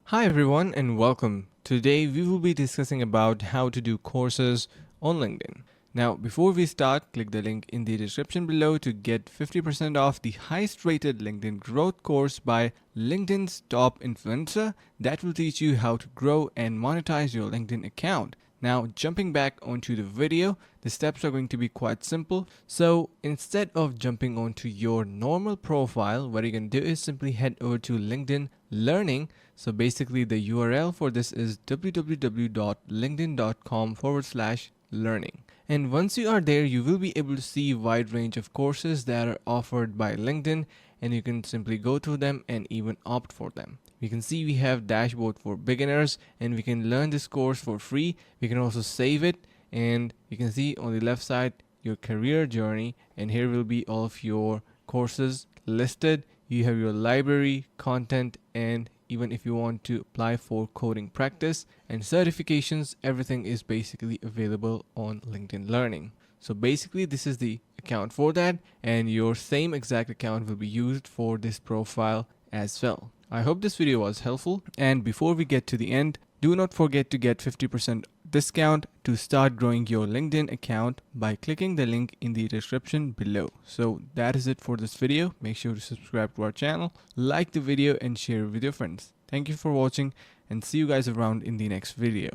Hi everyone and welcome. Today we will be discussing about how to do courses on LinkedIn. Now before we start, click the link in the description below to get 50% off the highest rated LinkedIn growth course by LinkedIn's top influencer that will teach you how to grow and monetize your LinkedIn account. Now jumping back onto the video, the steps are going to be quite simple. So instead of jumping onto your normal profile, what you can do is simply head over to LinkedIn Learning. So basically the URL for this is www.linkedin.com/learning. And once you are there, you will be able to see a wide range of courses that are offered by LinkedIn, and you can simply go through them and even opt for them. We can see we have dashboard for beginners, and we can learn this course for free. We can also save it, and you can see on the left side your career journey, and here will be all of your courses listed. You have your library, content, and even if you want to apply for coding practice and certifications, everything is basically available on LinkedIn Learning. So basically this is the account for that, and your same exact account will be used for this profile as well. I hope this video was helpful, and before we get to the end, do not forget to get 50% discount to start growing your LinkedIn account by clicking the link in the description below. So that is it for this video. Make sure to subscribe to our channel, like the video, and share it with your friends. Thank you for watching, and see you guys around in the next video.